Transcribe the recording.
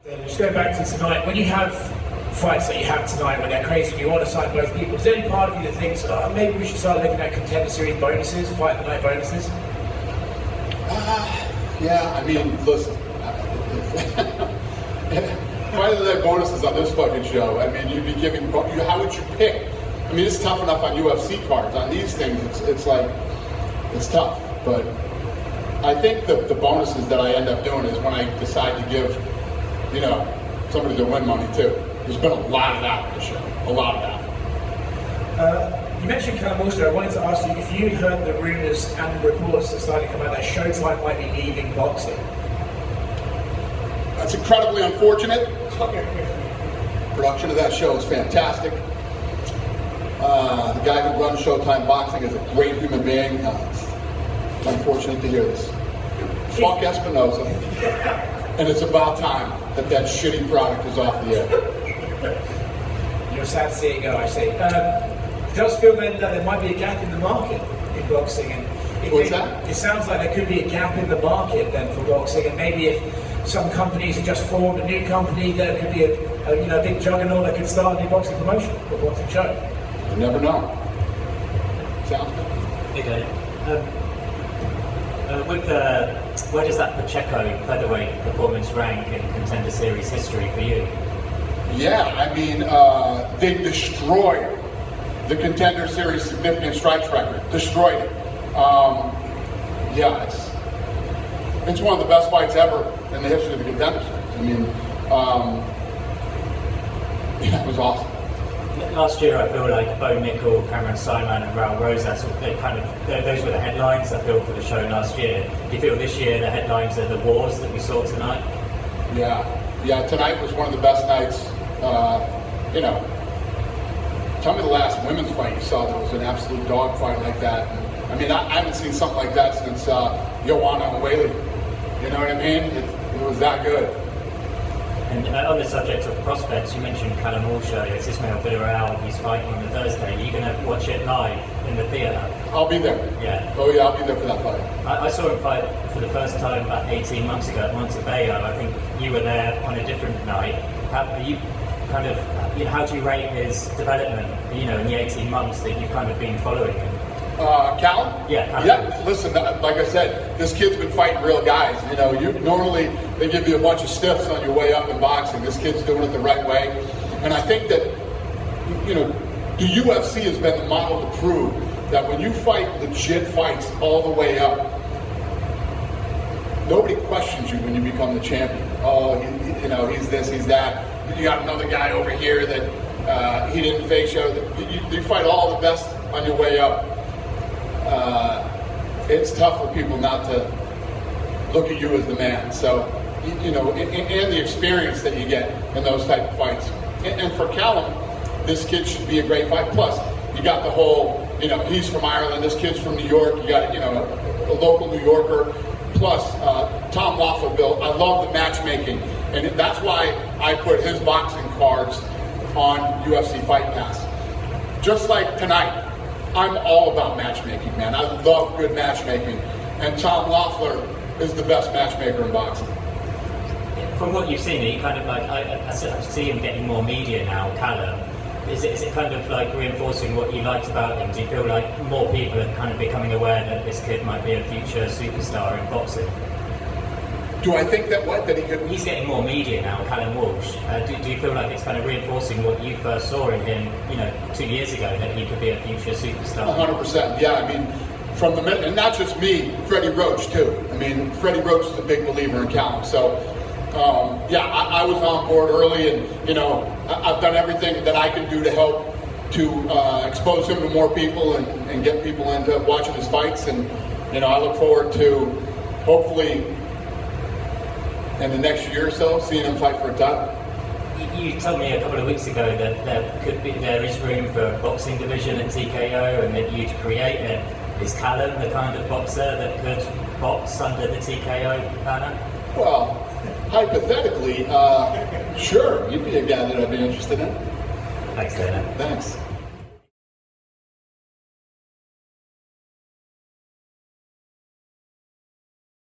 Just going back to tonight, when you have fights that you have tonight, when they're crazy, and you want to sign both people, is there any part of you that thinks, oh, maybe we should start looking at Contender Series bonuses, fight the night bonuses? Yeah, I mean, listen, fight the night bonuses on this fucking show, I mean, you'd be giving, how would you pick? I mean, it's tough enough on UFC cards. On these things, it's like, it's tough. But I think the bonuses that I end up doing is when I decide to give, you know, somebody to win money too. There's been a lot of that on the show, a lot of that. You mentioned Callum also. I wanted to ask you if you heard the rumours and reports that started to come out that Showtime might be leaving boxing. That's incredibly unfortunate. Production of that show is fantastic. The guy who runs Showtime Boxing is a great human being. It's unfortunate to hear this. Fuck Espinoza. And it's about time that that shitty product is off the air. You're sad to see it go, I see. It does feel then that there might be a gap in the market in boxing. And What's that? It sounds like there could be a gap in the market then for boxing, and maybe if some companies have just formed a new company, there could be a big juggernaut that could start a new boxing promotion or boxing show. You never know. Sounds good. Okay. Where does that Pacheco featherweight performance rank in Contender Series history for you? Yeah, I mean, they destroyed the Contender Series significant strikes record. Destroyed it. Yeah, it's one of the best fights ever in the history of the Contender Series. I mean, yeah, it was awesome. Last year, I feel like Bo Nickel, Cameron Simon, and Raul Rosas, those were the headlines, I feel, for the show last year. Do you feel this year the headlines are the wars that we saw tonight? Yeah, tonight was one of the best nights. You know, tell me the last women's fight you saw that was an absolute dogfight like that. I mean, I haven't seen something like that since Joanna and Whaley. You know what I mean? It was that good. And on the subject of prospects, you mentioned Callum Walsher. It's Ismail Villarreal. He's fighting on the Thursday. Are you going to watch it live in the theatre? I'll be there. Yeah. Oh yeah, I'll be there for that fight. I saw him fight for the first time about 18 months ago at Montebello. I think you were there on a different night. How do you rate his development, in the 18 months that you've kind of been following him? Callum? Yeah, Callum. Yeah, listen, like I said, this kid's been fighting real guys. Normally they give you a bunch of stiffs on your way up in boxing. This kid's doing it the right way. And I think that, the UFC has been the model to prove that when you fight legit fights all the way up, nobody questions you when you become the champion. Oh, he's this, he's that. You got another guy over here that he didn't face you. You fight all the best on your way up. It's tough for people not to look at you as the man. So, and the experience that you get in those type of fights. And for Callum, this kid should be a great fight. Plus, you got the whole, he's from Ireland, this kid's from New York. You got, a local New Yorker. Plus, Tom Waffleville. I love the matchmaking. And that's why I put his boxing cards on UFC Fight Pass. Just like tonight. I'm all about matchmaking, man. I love good matchmaking. And Tom Loeffler is the best matchmaker in boxing. From what you've seen, he kind of like, I see him getting more media now, Callum. Is it kind of like reinforcing what you liked about him? Do you feel like more people are kind of becoming aware that this kid might be a future superstar in boxing? Do I think that he could? He's getting more media now, Callum Walsh. Do you feel like it's kind of reinforcing what you first saw in him, 2 years ago, that he could be a future superstar? 100%. Yeah, I mean, from the minute, and not just me, Freddie Roach too. I mean, Freddie Roach is a big believer in Callum. So, I was on board early, and I've done everything that I can do to help to expose him to more people and get people into watching his fights. And I look forward to hopefully, in the next year or so, seeing him fight for a title. You told me a couple of weeks ago that there is room for a boxing division at TKO and that you'd create it. Is Callum the kind of boxer that could box under the TKO banner? Well, hypothetically, sure, you'd be a guy that I'd be interested in. Thanks, Dana. Thanks.